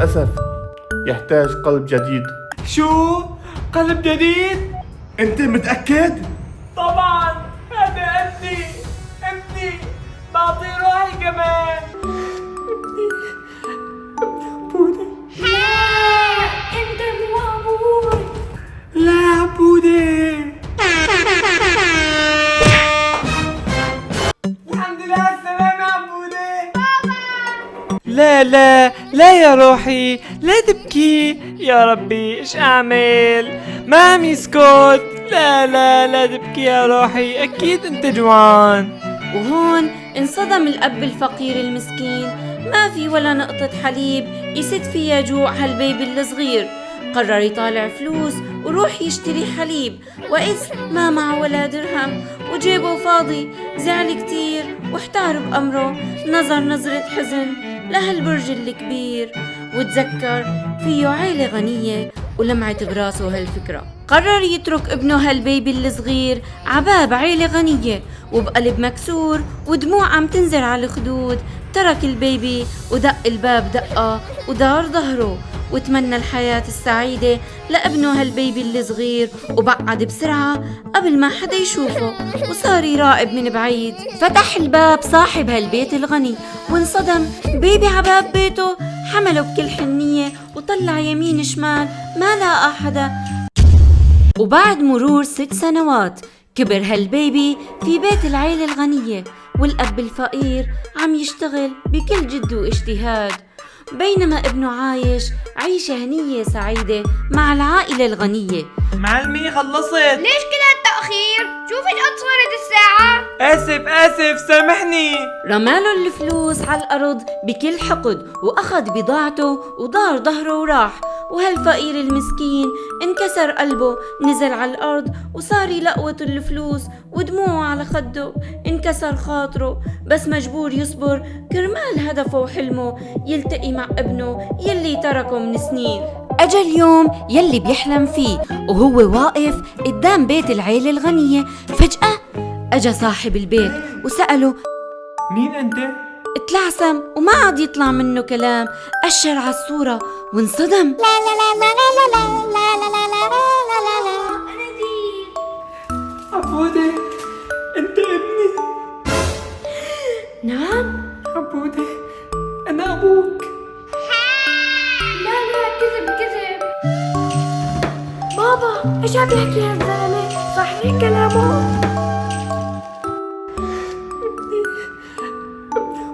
للأسف يحتاج قلب جديد. شو؟ قلب جديد؟ أنت متأكد؟ طبعا، هذا ابني بعطي روحي كمان. لا، انت مو ابوي. لا عبودي. الحمد لله على السلامة يا عبودي. لا يا روحي، لا تبكي. يا ربي ايش اعمل؟ ما عم يسكت. لا تبكي يا روحي، اكيد انت جوعان. وهون انصدم الأب الفقير المسكين، ما في ولا نقطة حليب يسد فيها جوع هالبيبي الصغير. قرر يطالع فلوس وروح يشتري حليب، وإذ ما معه ولا درهم وجيبه فاضي. زعل كتير واحتار بأمره، نظر نظرة حزن لهالبرج الكبير، وتذكر فيه عيلة غنية ولمعت براسه هالفكرة. قرر يترك ابنه هالبيبي الصغير عباب عيلة غنية، وبقلب مكسور ودموع عم تنزل على الخدود ترك البيبي ودق الباب دقة ودار ظهره، وتمنى الحياة السعيدة لابنه هالبيبي الصغير، وبعد بسرعة قبل ما حدا يشوفه وصار يراقب من بعيد. فتح الباب صاحب هالبيت الغني وانصدم بيبي عباب بيته، حمله بكل حنية وطلع يمين شمال ما لقى حدا. وبعد مرور 6 سنوات كبر هالبيبي في بيت العيلة الغنية، والأب الفقير عم يشتغل بكل جد واجتهاد، بينما ابنه عايش عيشة هنية سعيدة مع العائلة الغنية. معلمي خلصت. ليش كل هالتأخير؟ شوف قد صارت الساعة. آسف سامحني. رماله الفلوس على الأرض بكل حقد وأخذ بضاعته ودار ظهره وراح. وهالفقير المسكين انكسر قلبه، نزل على الأرض وصار يلقوط الفلوس ودموعه على خده. انكسر خاطره بس مجبور يصبر كرمال هدفه وحلمه يلتقي مع ابنه يلي تركه من سنين. أجا اليوم يلي بيحلم فيه وهو واقف قدام بيت العيلة الغنية. فجأة أجا صاحب البيت وسأله مين انت؟ اتلعثم وما عاد يطلع منه كلام. أشر على الصورة وانصدم. عبودي، انت ابني. نعم. عبودي، انا ابوك. لا كذب. بابا ايش عم يحكي هالزلمة؟ صحيح كلامه؟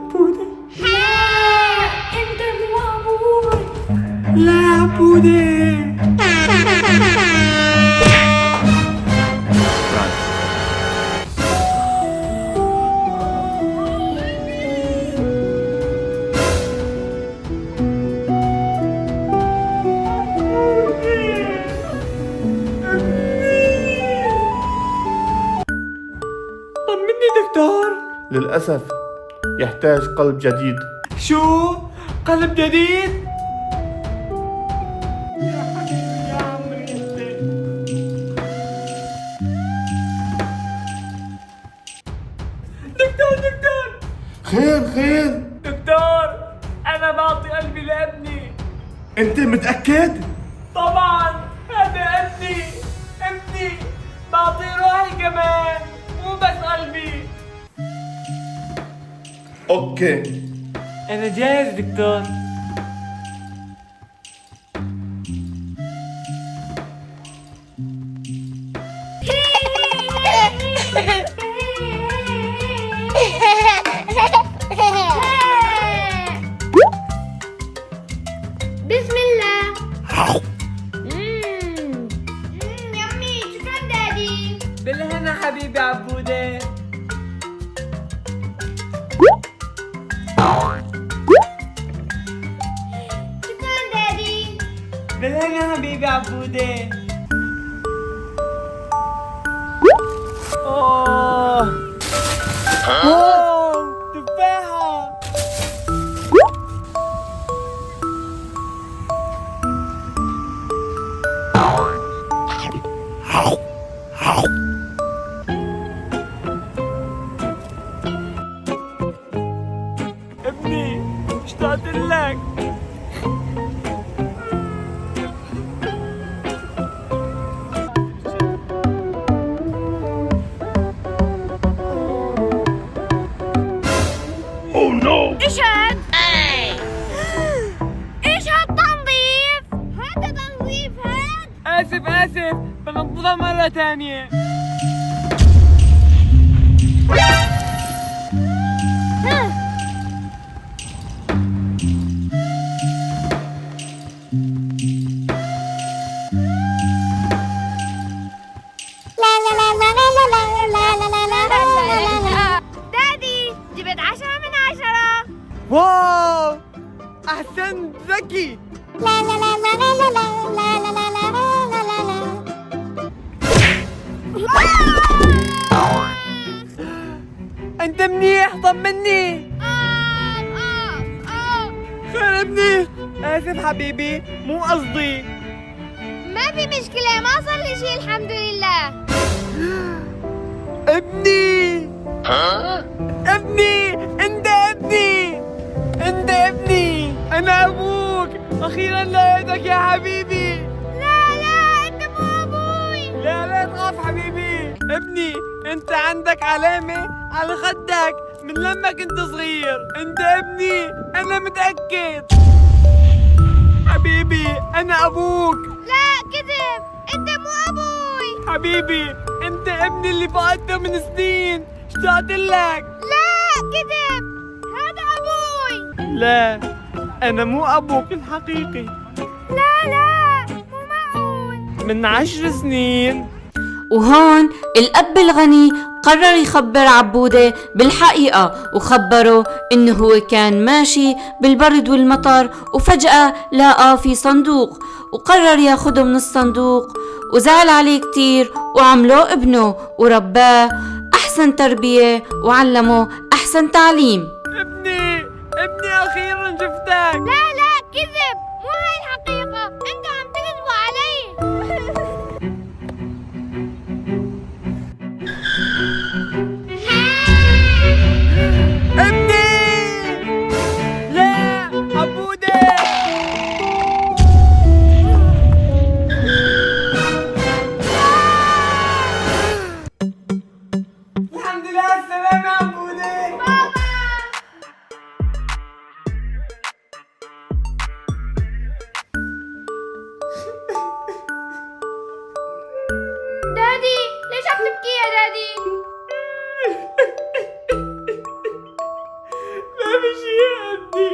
عبودي. لا، انت مو ابوي. لا عبودي. طمني دكتور. للأسف يحتاج قلب جديد. شو؟ قلب جديد؟ يا حبيبي يا عمري انت. دكتور. خير دكتور، انا بعطي قلبي لابني. أنت متأكد؟ طبعا، هذا ابني بعطي روحي كمان، مو بس قلبي. أوكي. انا جاهز دكتور. بسم الله. يمي، شكرا دادي. بالهنا حبيبي عبودي. شكرا دادي. بالهنا حبيبي عبودي. اوه تفاحة. ابني اشتقت لك. ايش هاد؟ ايش هالتنظيف؟ هذا تنظيف هاد؟ آسف بننضفها مرة تانية. دادي جبت 10 من 10. واو، أحسنت ذكي. أنت منيح، طمني. خير ابني. آسف حبيبي، مو قصدي. ما في مشكلة، ما صار لي شيء الحمد لله. ابني ابني، انت ابني، انا ابوك. اخيرا لقيتك يا حبيبي. لا انت مو ابوي. لا تخاف حبيبي. ابني، انت عندك علامة على خدك من لما كنت صغير. انت ابني، انا متأكد. حبيبي، انا ابوك. لا كذب، انت مو ابوي. حبيبي، انت ابني اللي فقدته من سنين. اشتقت لك. لا كذب، هذا ابوي. لا، أنا مو أبوك الحقيقي. لا مو معقول. من 10 سنين. وهون الأب الغني قرر يخبر عبودة بالحقيقة، وخبره إنه هو كان ماشي بالبرد والمطر وفجأة لقى في صندوق، وقرر ياخده من الصندوق، وزعل عليه كتير وعمله ابنه ورباه أحسن تربية وعلمه أحسن تعليم. ابني أخيرا شفتك. لا كذب، مو هاي الحقيقة، انتوا عم تكذبوا علي. ابني، لا عبودة. الحمد لله على السلامة يا عبودة. دادي ليش عم تبكي يا دادي؟ ما في شيء يا ابني.